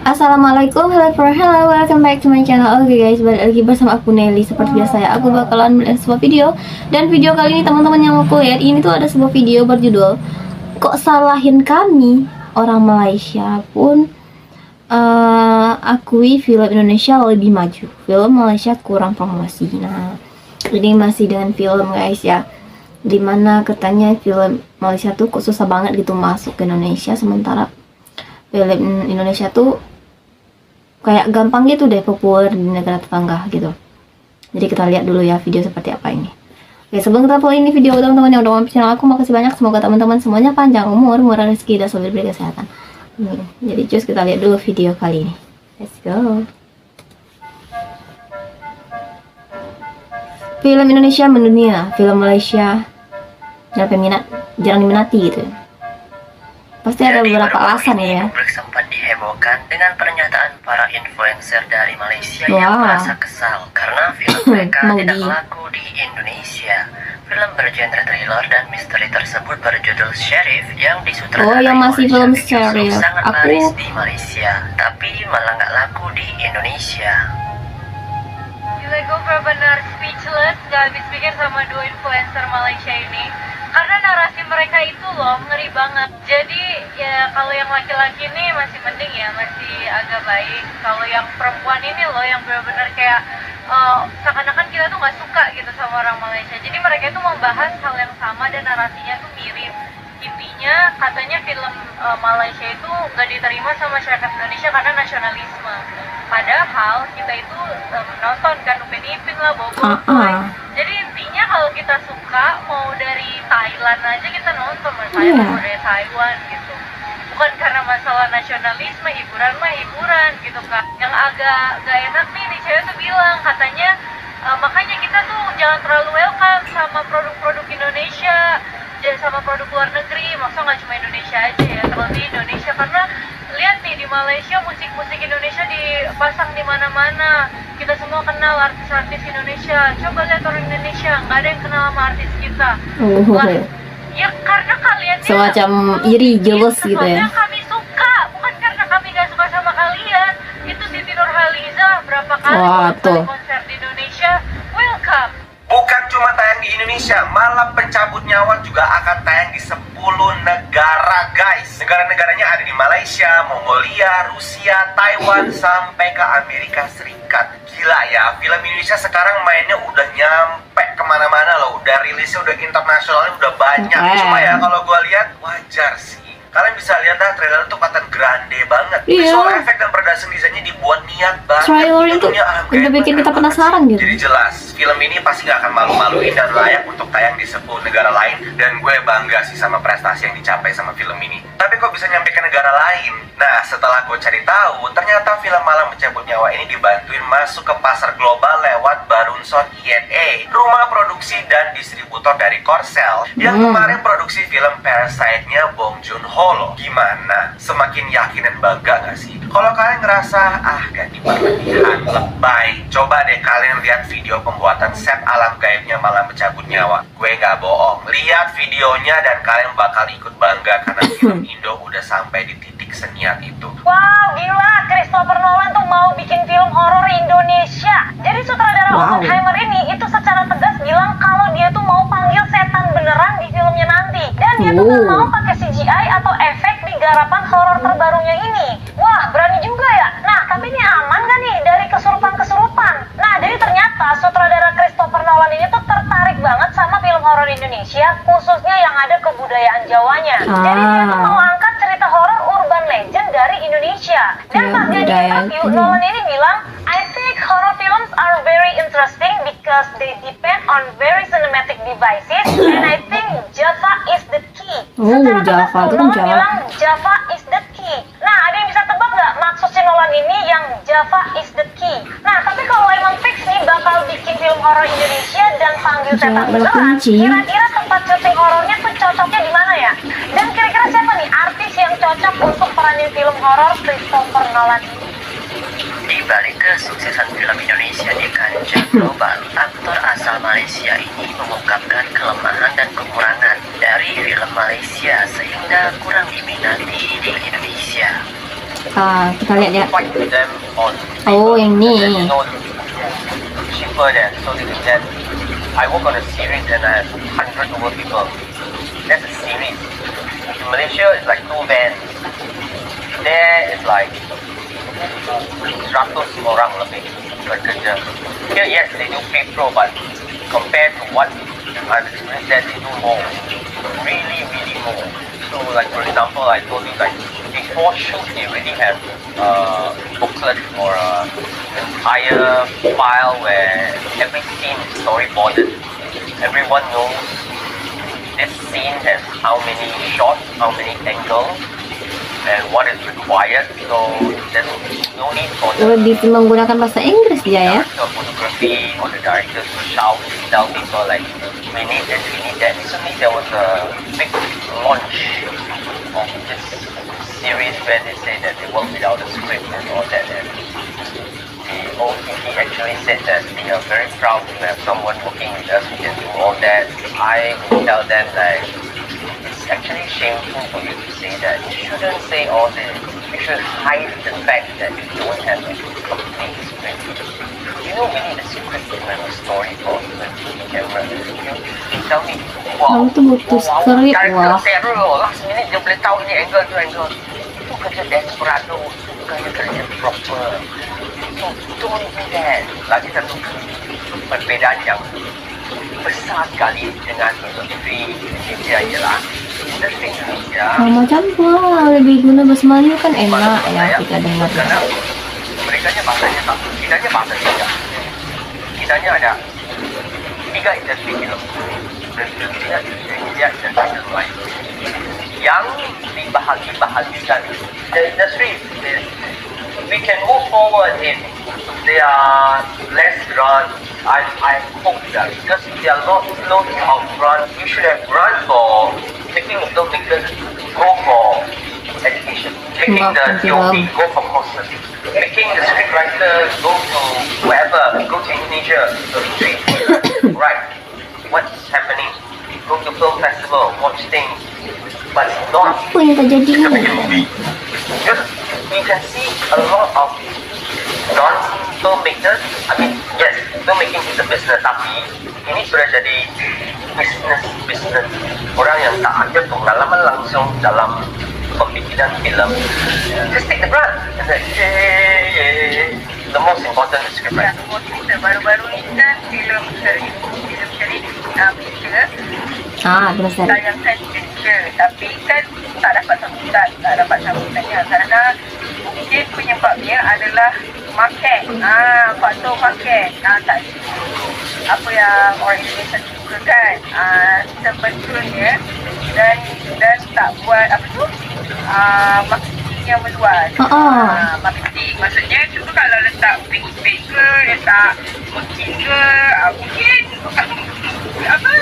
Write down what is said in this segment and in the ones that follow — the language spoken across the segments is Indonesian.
Assalamualaikum, hello, welcome back to my channel. Oke guys, balik lagi bersama aku Nelly. Seperti biasa ya, aku bakalan melihat sebuah video. Dan video kali ini teman-teman yang mau lihat, ini tuh ada sebuah video berjudul "Kok Salahin Kami?" Orang Malaysia pun akui film Indonesia lebih maju, film Malaysia kurang promosi. Nah, ini masih dengan film guys ya, dimana katanya film Malaysia tuh kok susah banget gitu masuk ke Indonesia, sementara film Indonesia tuh kayak gampang gitu deh populer di negara tetangga gitu. Jadi kita lihat dulu ya video seperti apa ini. Oke, sebelum kita mulai ini video, teman-teman yang udah mampir channel aku, makasih banyak. Semoga teman-teman semuanya panjang umur, murah rezeki, dan selalu diberi kesehatan. Jadi cus kita lihat dulu video kali ini. Let's go. Film Indonesia mendunia, film Malaysia jarang diminati gitu. Pasti ada beberapa alasan ya. Publik sempat dihebohkan dengan pernyataan para influencer dari Malaysia yang merasa kesal karena film mereka tidak laku di Indonesia. Film bergenre thriller dan misteri tersebut berjudul Sheriff yang disutradarai masih film Sheriff sangat laris di Malaysia, tapi malah nggak laku di Indonesia. Gila, gue benar-benar speechless gak habis pikir sama dua influencer Malaysia ini. Karena narasi mereka itu loh ngeri banget. Jadi ya kalau yang laki-laki ini masih mending ya, masih agak baik. Kalau yang perempuan ini loh yang benar-benar kayak seakan-akan kita tuh nggak suka gitu sama orang Malaysia. Jadi mereka itu membahas hal yang sama dan narasinya tuh mirip. Intinya katanya film Malaysia itu nggak diterima sama masyarakat Indonesia karena nasionalisme. Padahal kita itu menonton kan Upin Ipin lah, Boboiboy. Jadi intinya kalau kita suka, mau dari Thailand aja kita nonton, misalnya mau dari Taiwan gitu. Bukan karena masalah nasionalisme, hiburan mah hiburan gitu kan. Yang agak gak enak nih cewek tuh bilang, katanya makanya kita tuh jangan terlalu welcome sama produk-produk Indonesia, sama produk luar negeri. Maksudnya nggak cuma Indonesia aja ya, terlebih Indonesia, karena lihat nih di Malaysia musik-musik Indonesia dipasang di mana-mana. Kita semua kenal artis-artis Indonesia. Coba lihat orang Indonesia, nggak ada yang kenal sama artis kita. Ya karena kalian semacam iri, jealous gitu ya. Kami suka, bukan karena kami nggak suka sama kalian. Itu Siti Nurhaliza berapa kali konser di Indonesia, welcome. Bukan cuma tayang di Indonesia, malah Pencabut Nyawa juga akan tayang di 10 negara guys. Negara-negaranya ada di Malaysia, Mongolia, Rusia, Taiwan, sampai ke Amerika Serikat. Gila ya, film Indonesia sekarang mainnya udah nyampe kemana-mana loh. Udah rilisnya udah internasionalnya udah banyak. Cuma ya kalau gue lihat wajar sih. Kalian bisa lihat dah trailer tuh kelihatan grande banget. Visual efek dan production desainnya dibuat niat banget. Trailer itu udah bikin kita penasaran gitu. Jadi jelas film ini pasti gak akan malu-maluin dan layak untuk tayang di 10 negara lain. Dan gue bangga sih sama prestasi yang dicapai sama film ini. Tapi kok bisa nyampe ke negara lain? Nah, setelah gue cari tahu, ternyata film Malam Pencabut Nyawa ini dibantuin masuk ke pasar global lewat Barunson INA, rumah produksi dan distributor dari Korsel, yang kemarin produksi film Parasite-nya Bong Joon-ho loh. Gimana? Semakin yakin dan bangga gak sih? Kalau kalian ngerasa gak berlebihan, lebay, coba deh kalian lihat video pembuatan set alam gaibnya Malam Pencabut Nyawa. Gue gak bohong, lihat videonya dan kalian bakal ikut bangga karena film Indo udah sampai di titik seniat itu. Wow, gila, Christopher Nolan tuh mau bikin film horor Indonesia. Jadi sutradara Oppenheimer ini itu secara tegas bilang kalau dia tuh mau panggil setan beneran di filmnya nanti. Dan dia tuh gak mau pakai CGI atau efek di garapan horor terbarunya ini. Wah, berani juga ya. Nah, tapi ini aman gak nih dari kesurupan-kesurupan? Nah, jadi ternyata sutradara Christopher Nolan ini tuh tertarik banget sama film horor Indonesia, khususnya yang ada kebudayaan Jawanya. Jadi dia tuh mau angkat cerita horor urban legend dari Indonesia. Dan pas dia di interview, Nolan ini bilang, I think horror films are very interesting because they depend on very cinematic devices and I think Java is the key. Java itu Nolan bilang Java is the key. Nah, ada yang bisa tebak nggak maksud si Nolan ini yang Java is the key? Nah, tapi kalau emang fix nih bakal bikin film horor Indonesia dan panggil setan beneran, kira-kira tempat syuting horornya tuh cocoknya di mana ya? Dan kira-kira siapa nih artis yang cocok untuk peranin film horor Christopher Nolan ini? Di balik kesuksesan film Indonesia di kancah global, aktor asal Malaysia ini mengungkapkan kelemahan dan kekurangan dari film Malaysia sehingga kurang diminati di Indonesia. Kita lihat ya. fight with them on Oh, yang and, ni. you know, cheaper than so that I work on a series and I have 100 over people. That's a series. In Malaysia, it's like 2 vans. There, it's like 100 orang lebih bekerja. Here, yes, they do pay pro, but compared to what I've experienced there, they do more. Really, really more. So, like for example, I told you, like before shoot, they already have a booklet or a entire file where every scene is storyboarded. Everyone knows this scene has how many shots, how many angles, and what is required. So there's no need for the Lebih menggunakan bahasa Inggris dia ya. director of photography or the directors to shout, tell people like, we need this, we need that. Recently there was a big launch of this series where they say that they work without a script and all that. And the OTT actually said that we are very proud to have someone working with us who can do all that. I would tell them that it's actually shameful for you to say that. You shouldn't say all this. You should hide the fact that you don't have a complete script. You know we need a script to have a story for the camera. You tell me, wow, Kamu tuh butuh script, director wah. terror, last minute dia boleh tahu ini angle tu angle. Itu kerja desperado, bukan kerja proper. So don't do that. Lagi satu perbezaan yang besar sekali dengan industri Indonesia ialah industri Indonesia Macam pula lebih guna bahasa Melayu kan enak ya kita dengar. karena mereka bahasanya tak, kitanya bahasa tiga. Kitanya ada 3 industri film. Indonesia, India, dan film lain yang dibahagi-bahagikan. The industry, we can move forward if they are less run. I hope that because they are not slowly outrun, we should have run for making the filmmakers go for education, making the DOP go for courses, making the scriptwriter go to wherever, go to Indonesia, retreat. Right, what's happening? Go to film festival, watch things, but not Apa yang terjadi ni? because you can see a lot of non-filmmakers. I mean, yes, filmmaking is a business, tapi ini sudah jadi business. Orang yang tak ada pengalaman langsung dalam pembikinan film, just take the brunt and then, the most important is script writing. Baru-baru ni kan filem seri Malaysia Benar. tayangkan di Malaysia, tapi kan tak dapat sambutannya karena mungkin penyebabnya adalah market, faktor market, tak apa yang orang Indonesia suka kan, sebetulnya dan tak buat apa tu, marketing yang meluas. Marketing maksudnya contoh kalau letak big ke, letak mungkin ke, mungkin apa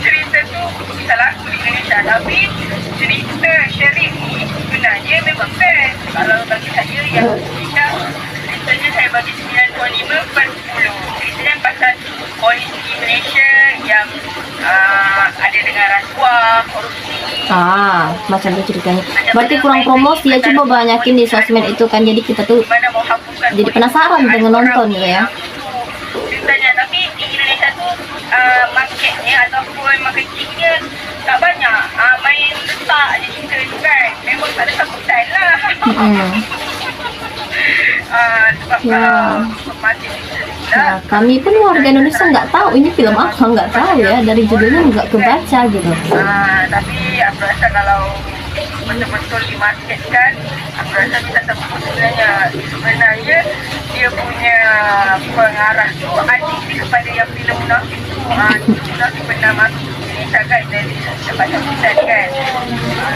cerita tu bisa laku di Indonesia, tapi cerita Sherif ni sebenarnya memang best. Kalau bagi saya yang ceritanya saya bagi 9.5/10. Ceritanya pasal polisi Malaysia yang ada dengan rasuah, korupsi. Macam tu ceritanya. Berarti kurang promosi ya, coba banyakin di sosmed itu kan, jadi kita tuh Mana mau hapuskan jadi penasaran dengan nonton gitu ya. Ceritanya, tapi di Indonesia tu marketnya ataupun marketingnya tak banyak, main letak je cerita tu kan, memang tak ada sambutan lah. Sebab kalau masih Ya, kami pun warga Indonesia nggak tahu ini film apa, nggak tahu ya, dari judulnya nggak kebaca gitu. Tapi aku rasa kalau betul-betul dimarketkan, aku rasa bisa tembus sebenarnya dia punya pengarah tu anti kepada yang filem munafik tu. Munafik pernah masuk Indonesia kan, dari dapat sambutan kan.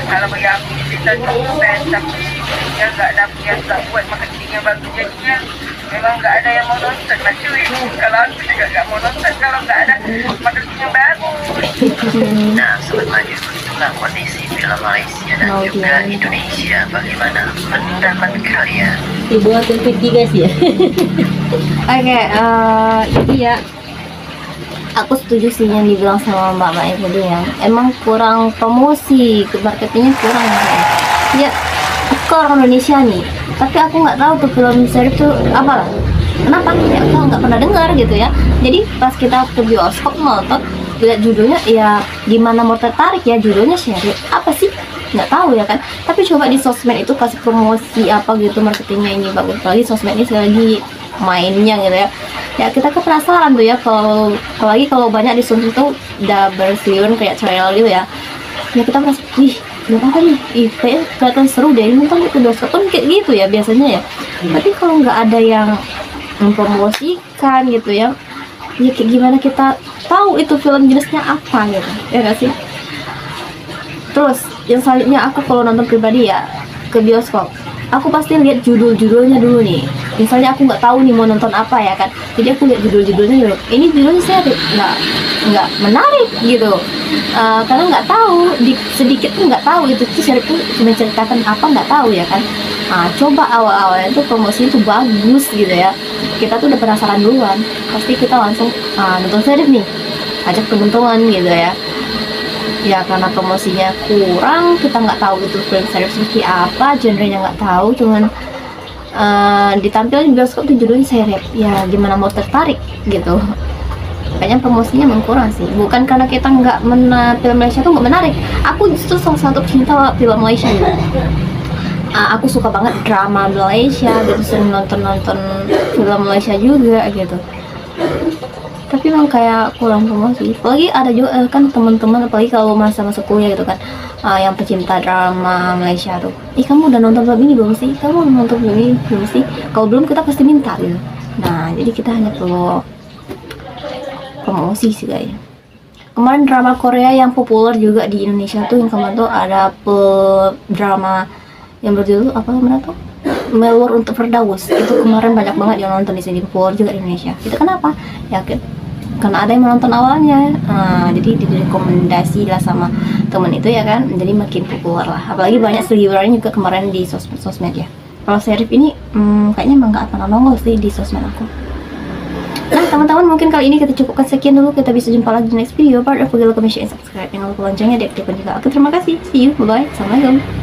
Kalau bagi aku cerita tu best, tapi dia nggak buat marketing yang bagus, jadinya memang nggak ada yang mau nonton lah cuy. Kalau aku juga nggak mau nonton kalau nggak ada marketing yang bagus. Nah, Sobat Maju, itulah kondisi film Malaysia dan juga Indonesia. Bagaimana pendapat kalian? Dibuat untuk guys ya. Oke, jadi ya aku setuju sih yang dibilang sama Mbak Mai tadi ya. Emang kurang promosi, marketingnya kurang ya. Ya, ke orang Indonesia nih, tapi aku nggak tahu tuh film Serif tuh apa, kenapa ya aku nggak pernah dengar gitu ya. Jadi pas kita ke bioskop nonton, lihat judulnya ya gimana mau tertarik ya, judulnya Serif apa sih, nggak tahu ya kan. Tapi coba di sosmed itu kasih promosi apa gitu, marketingnya ini bagus, apalagi sosmed ini lagi mainnya gitu ya. Ya kita penasaran tuh ya, kalau apalagi kalau banyak di sosmed itu udah bersiun kayak trial gitu ya. Ya kita merasa, ih apa nih, kayaknya kelihatan seru deh, nonton itu bioskop kan kayak gitu ya biasanya ya. Tapi kalau nggak ada yang mempromosikan gitu ya, ya kayak gimana kita tahu itu film jenisnya apa gitu, ya nggak sih? Terus yang selanjutnya, aku kalau nonton pribadi ya ke bioskop, aku pasti lihat judul-judulnya dulu nih. Misalnya aku nggak tahu nih mau nonton apa ya kan, jadi aku lihat judul-judulnya dulu. Ini judulnya saya nggak menarik gitu, karena nggak tahu, sedikit pun nggak tahu itu Serif itu menceritakan apa, nggak tahu ya kan. Coba awal-awalnya tuh promosi itu bagus gitu ya, kita tuh udah penasaran duluan, pasti kita langsung nonton Serif nih, ajak temen-temen gitu ya. Ya karena promosinya kurang, kita nggak tahu itu film Serif seperti apa, genrenya nggak tahu, cuman ditampilkan di bioskop tuh judulnya Serif, ya gimana mau tertarik gitu. Kayaknya promosinya memang kurang sih, bukan karena kita nggak film Malaysia tuh nggak menarik. Aku justru salah satu pecinta film Malaysia gitu. Aku suka banget drama Malaysia gitu, sering nonton film Malaysia juga gitu. Tapi memang kayak kurang promosi. Apalagi ada juga kan teman-teman, apalagi kalau masa-masa kuliah gitu kan, yang pecinta drama Malaysia tuh, kamu udah nonton film ini belum sih? Kamu udah nonton film ini belum sih? Kalau belum kita pasti minta gitu. Nah jadi kita hanya perlu promosi sih kayaknya. Kemarin drama Korea yang populer juga di Indonesia tuh, yang kemarin tuh ada drama yang berjudul apa namanya tuh, Melur untuk Firdaus. Itu kemarin banyak banget yang nonton di sini, populer juga di Indonesia. Itu kenapa? Ya karena ada yang menonton awalnya, jadi direkomendasi lah sama temen itu ya kan, jadi makin populer lah. Apalagi banyak seliwerannya juga kemarin di sosmed ya. Kalau Serif ini kayaknya emang nggak pernah nongol sih di sosmed aku. Nah teman-teman, mungkin kali ini kita cukupkan sekian dulu, kita bisa jumpa lagi di next video. Don't forget to like, comment, share, and subscribe, dan lupa loncengnya diaktifkan juga. Oke, terima kasih, see you, bye bye, assalamualaikum.